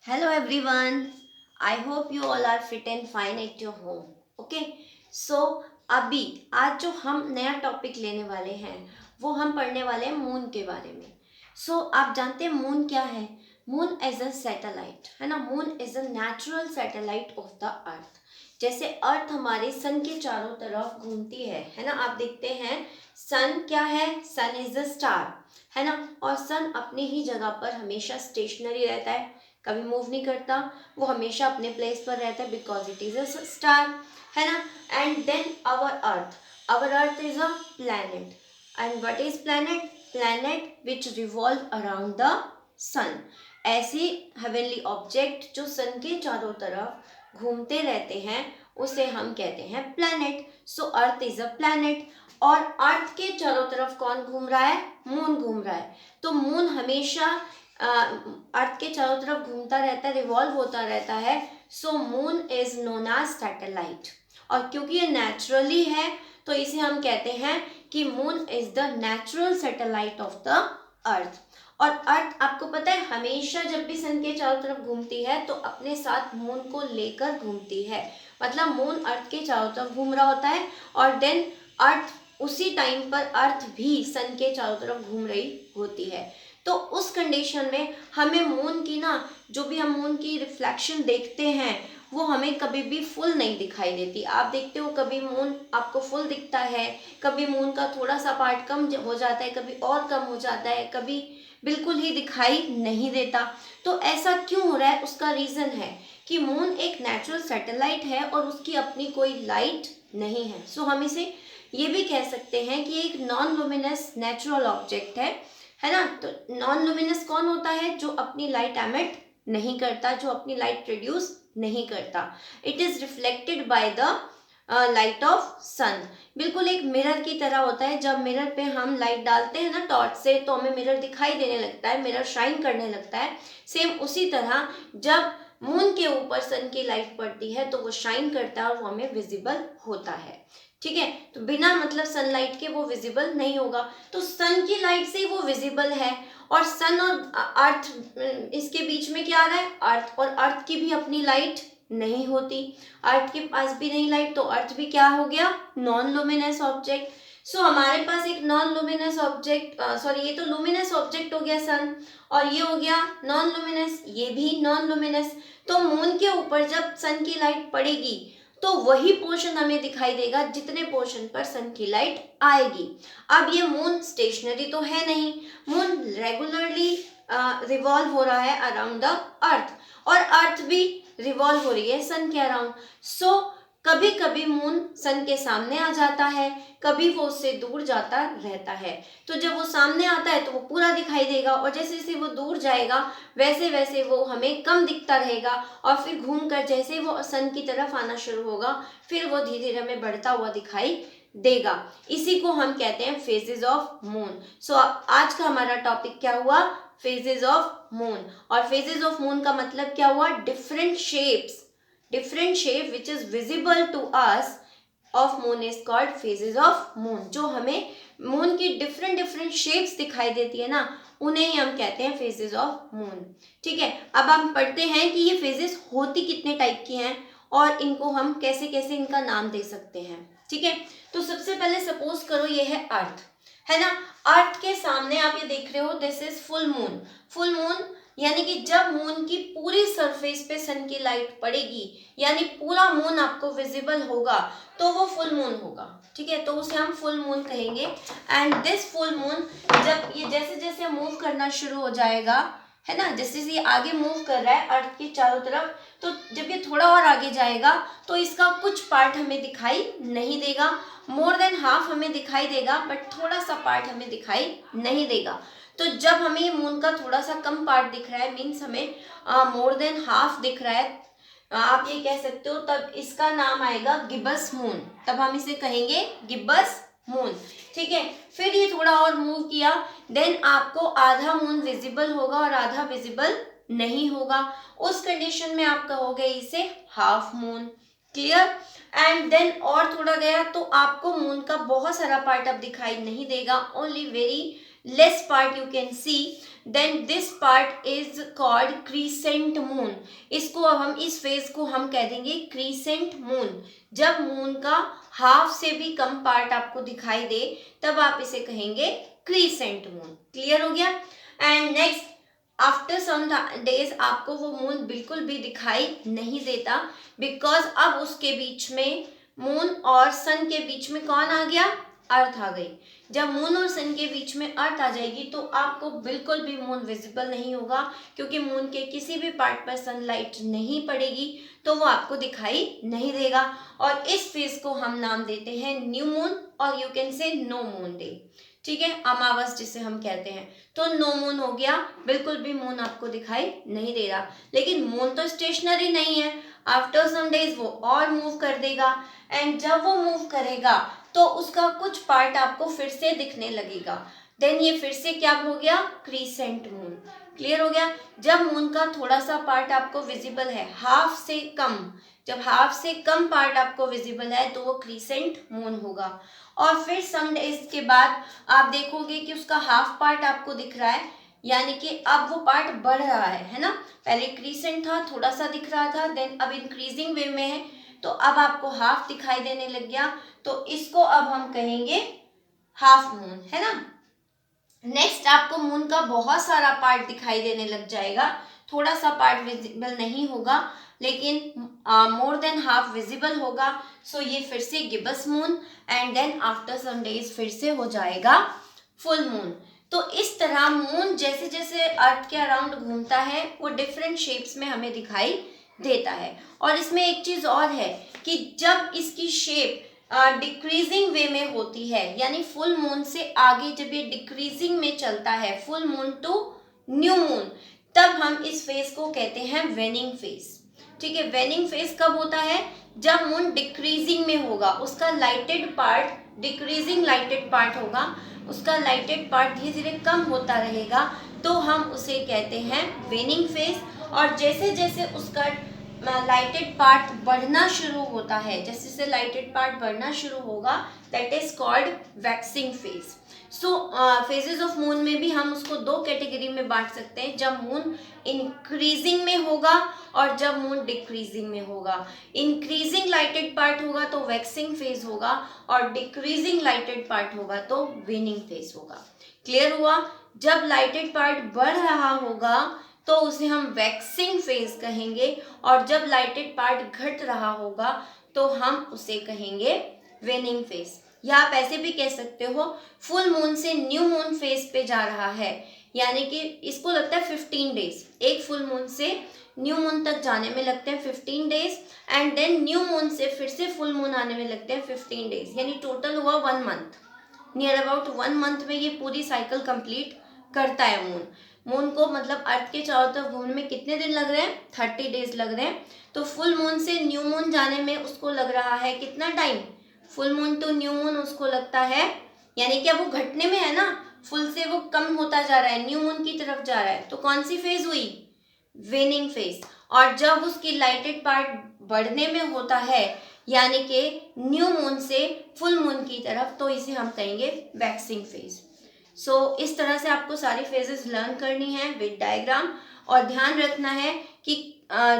Hello everyone. I hope you all are fit and fine at your home. Okay. So अभी आज जो हम नया टॉपिक लेने वाले हैं वो हम पढ़ने वाले हैं मून के बारे में. आप जानते हैं मून क्या है? मून एज अ सैटेलाइट है ना. Moon is a natural satellite of the earth. जैसे अर्थ हमारे सन के चारों तरफ घूमती है ना. आप देखते हैं सन क्या है? सन इज अ स्टार है ना. और सन अपनी ही जगह पर हमेशा स्टेशनरी रहता है, कभी मूव नहीं करता, वो हमेशा अपने प्लेस पर रहता है because it is a star है ना. And then our earth is a planet. And what is planet? Planet which revolve around the sun. ऐसे हेवनली ऑब्जेक्ट जो सन के चारों तरफ घूमते रहते हैं उसे हम कहते हैं planet. So earth is a planet. और अर्थ के चारों तरफ कौन घूम रहा है? मून घूम रहा है. तो मून हमेशा अर्थ के चारों तरफ घूमता रहता है, रिवॉल्व होता रहता है. So moon is known as satellite. और क्योंकि ये नेचुरली है तो इसे हम कहते हैं कि moon is the natural satellite of the earth. और अर्थ आपको पता है हमेशा जब भी सन के चारों तरफ घूमती है तो अपने साथ मून को लेकर घूमती है. मतलब मून अर्थ के चारों तरफ घूम रहा होता है और देन अर्थ उसी टाइम पर अर्थ भी सन के चारों तरफ घूम रही होती है. तो उस कंडीशन में हमें मून की ना, जो भी हम मून की रिफ्लेक्शन देखते हैं वो हमें कभी भी फुल नहीं दिखाई देती. आप देखते हो कभी मून आपको फुल दिखता है, कभी मून का थोड़ा सा पार्ट कम हो जाता है, कभी और कम हो जाता है, कभी बिल्कुल ही दिखाई नहीं देता. तो ऐसा क्यों हो रहा है? उसका रीज़न है कि मून एक नेचुरल सैटेलाइट है और उसकी अपनी कोई लाइट नहीं है. हम इसे ये भी कह सकते हैं कि एक नॉन लुमिनस नेचुरल ऑब्जेक्ट है ना. तो नॉन लुमिनस कौन होता है? जो अपनी लाइट एमिट नहीं करता, जो अपनी लाइट प्रोड्यूस नहीं करता. It is reflected by the light of sun. बिल्कुल एक मिरर की तरह होता है. जब मिरर पे हम लाइट डालते हैं ना टॉर्च से तो हमें मिरर दिखाई देने लगता है, मिरर शाइन करने लगता है. सेम उसी तरह जब मून के ऊपर सन की लाइट पड़ती है तो वो शाइन करता है और वो हमें विजिबल होता है. ठीक है. तो बिना मतलब सनलाइट के वो विजिबल नहीं होगा. तो सन की लाइट से ही वो विजिबल है. और सन और अर्थ, इसके बीच में क्या आ रहा है? अर्थ. और अर्थ की भी अपनी लाइट नहीं होती. अर्थ के पास भी नहीं लाइट तो अर्थ भी क्या हो गया? Non luminous object. हमारे पास एक नॉन लुमिनस ऑब्जेक्ट, सॉरी ये तो लुमिनस ऑब्जेक्ट हो गया सन, और ये हो गया नॉन लुमिनस, ये भी नॉन लुमिनस. तो मून के ऊपर जब सन की लाइट पड़ेगी तो वही पोर्शन हमें दिखाई देगा जितने पोर्शन पर सन की लाइट आएगी. अब ये मून स्टेशनरी तो है नहीं, मून रेगुलरली रिवॉल्व हो रहा है अराउंड द अर्थ, और अर्थ भी रिवॉल्व हो रही है सन के अराउंड. कभी कभी मून सन के सामने आ जाता है, कभी वो उससे दूर जाता रहता है. तो जब वो सामने आता है तो वो पूरा दिखाई देगा, और जैसे जैसे वो दूर जाएगा वैसे वैसे वो हमें कम दिखता रहेगा. और फिर घूम कर जैसे वो सन की तरफ आना शुरू होगा फिर वो धीरे धीरे हमें बढ़ता हुआ दिखाई देगा. इसी को हम कहते हैं फेजेस ऑफ मून. आज का हमारा टॉपिक क्या हुआ? Phases of moon. और फेजेस ऑफ मून का मतलब क्या हुआ? Different shapes, different shape which is visible to us of moon is called phases of moon. जो हमें मून की डिफरेंट डिफरेंट शेप्स दिखाई देती है ना, उन्हें ही हम कहते हैं फेजेस ऑफ मून. ठीक है. अब हम पढ़ते हैं कि ये फेजेस होती कितने टाइप की हैं और इनको हम कैसे कैसे इनका नाम दे सकते हैं. ठीक है. तो सबसे पहले सपोज करो ये है अर्थ, है ना. अर्थ के सामने आप ये देख रहे हो, this is full moon. Full moon यानी कि जब मून की पूरी सरफेस पे सन की लाइट पड़ेगी यानी पूरा मून आपको विजिबल होगा तो वो फुल मून होगा. ठीक है. तो उसे हम फुल मून कहेंगे. एंड दिस फुल मून जब ये जैसे जैसे मूव करना शुरू हो जाएगा, है ना, जैसे जैसे ये आगे मूव कर रहा है अर्थ के चारों तरफ, तो जब ये थोड़ा और आगे जाएगा तो इसका कुछ पार्ट हमें दिखाई नहीं देगा. मोर देन हाफ हमें दिखाई देगा बट थोड़ा सा पार्ट हमें दिखाई नहीं देगा. तो जब हमें ये मून का थोड़ा सा कम पार्ट दिख रहा है, मीन्स हमें मोर देन हाफ दिख रहा है, आप ये कह सकते हो, तब इसका नाम आएगा गिब्बस मून. तब हम इसे कहेंगे गिब्बस मून. ठीक है. फिर ये थोड़ा और मूव किया, देन आपको आधा मून विजिबल होगा और आधा विजिबल नहीं होगा. उस कंडीशन में आप कहोगे इसे half moon. Clear. And then और थोड़ा गया तो आपको मून का बहुत सारा पार्ट अब दिखाई नहीं देगा, only very less part you can see. Then this part is called crescent moon. इसको अब हम इस फेज को हम कह देंगे क्रीसेंट मून। जब मून का हाफ से भी कम पार्ट आपको दिखाई दे तब आप इसे कहेंगे क्रीसेंट मून। क्लियर हो गया। And next, after some days आपको वो मून बिल्कुल भी दिखाई नहीं देता, बिकॉज अब उसके बीच में मून और सन के बीच में कौन आ गया, अर्थ आ गई। जब मून और सन के बीच में अर्थ आ जाएगी तो आपको बिल्कुल भी मून विजिबल नहीं होगा, क्योंकि मून के किसी भी पार्ट पर सनलाइट नहीं पड़ेगी तो वो आपको दिखाई नहीं देगा। और इस फेज को हम नाम देते हैं न्यू मून, और you can say no moon day. ठीक है, अमावस जिसे हम कहते हैं। तो नो मून हो गया, बिल्कुल भी मून आपको दिखाई नहीं दे रहा। लेकिन मून तो स्टेशनरी नहीं है, आफ्टर सम डेज वो और मूव कर देगा। एंड जब वो मूव करेगा तो उसका कुछ पार्ट आपको फिर से दिखने लगेगा। देन ये फिर से क्या हो गया, क्रीसेंट मून। क्लियर हो गया। जब मून का थोड़ा सा पार्ट आपको विजिबल है, हाफ से कम, जब हाफ से कम पार्ट आपको विजिबल है तो वो क्रीसेंट मून होगा। और फिर सम डेज के बाद आप देखोगे कि उसका हाफ पार्ट आपको दिख रहा है, यानी कि अब वो पार्ट बढ़ रहा है ना। पहले क्रीसेंट था, थोड़ा सा दिख रहा था, देन अब इंक्रीजिंग वे में है, तो अब आपको हाफ दिखाई देने लग गया, तो इसको अब हम कहेंगे हाफ मून, है ना। नेक्स्ट, आपको मून का बहुत सारा पार्ट दिखाई देने लग जाएगा, थोड़ा सा पार्ट विजिबल नहीं होगा, लेकिन मोर देन हाफ विजिबल होगा। सो ये फिर से gibbous moon, and then after some days फिर से हो जाएगा फुल मून। तो इस तरह मून जैसे जैसे अर्थ के अराउंड घूमता है वो डिफरेंट शेप्स में हमें दिखाई देता है। और इसमें एक चीज और है कि जब इसकी शेप डिक्रीजिंग वे में होती है, यानी फुल मून से आगे जब ये डिक्रीजिंग में चलता है, full moon to new moon, तब हम इस फेज को कहते हैं वेनिंग फेज। ठीक है, वेनिंग फेज कब होता है, जब मून डिक्रीजिंग में होगा, उसका lighted part, decreasing lighted part होगा, उसका लाइटेड पार्ट धीरे धीरे कम होता रहेगा, तो हम उसे कहते हैं वेनिंग फेज। और जैसे जैसे उसका लाइटेड पार्ट बढ़ना शुरू होता है, जैसे जैसे लाइटेड पार्ट बढ़ना शुरू होगा, that is called waxing phase. So phases of moon में भी हम उसको दो कैटेगरी में बांट सकते हैं, जब मून इंक्रीजिंग में होगा और जब मून डिक्रीजिंग में होगा। इंक्रीजिंग लाइटेड पार्ट होगा तो वैक्सिंग फेज होगा, और डिक्रीजिंग लाइटेड पार्ट होगा तो वेनिंग फेज होगा। क्लियर हुआ। जब लाइटेड पार्ट बढ़ रहा होगा तो उसे हम वैक्सिंग फेज कहेंगे, और जब लाइटेड पार्ट घट रहा होगा तो हम उसे कहेंगे वेनिंग फेज। या आप ऐसे भी कह सकते हो, फुल मून से न्यू मून फेज पे जा रहा है, यानी कि इसको लगता है 15 डेज। एक फुल मून से न्यू मून तक जाने में लगते हैं 15 days, and then new moon से फिर से फुल मून आने में लगते हैं 15 डेज, यानी टोटल हुआ 1 मंथ। नियर अबाउट 1 मंथ में ये पूरी साइकिल कंप्लीट करता है मून। मून को मतलब अर्थ के चारों तरफ घूमने में कितने दिन लग रहे हैं, 30 डेज लग रहे हैं। तो फुल मून से न्यू मून जाने में उसको लग रहा है कितना time, full moon to new moon उसको लगता है, यानी कि अब वो घटने में है ना, फुल से वो कम होता जा रहा है, न्यू मून की तरफ जा रहा है, तो कौन सी फेज हुई, वेनिंग फेज। और जब उसकी लाइटेड पार्ट बढ़ने में होता है, यानी कि न्यू मून से फुल मून की तरफ, तो इसे हम कहेंगे वैक्सिंग फेज। सो इस तरह से आपको सारी फेजेस लर्न करनी है विद डायग्राम। और ध्यान रखना है कि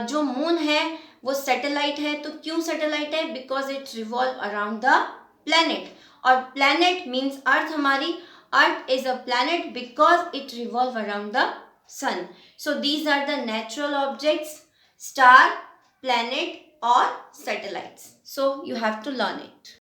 जो मून है वो सैटेलाइट है। तो क्यों सैटेलाइट है, because it revolve around the planet. और प्लैनेट मीन्स अर्थ हमारी, अर्थ is a planet because it revolve around the sun. So these are the natural objects: star, planet or satellites. So you have to learn it.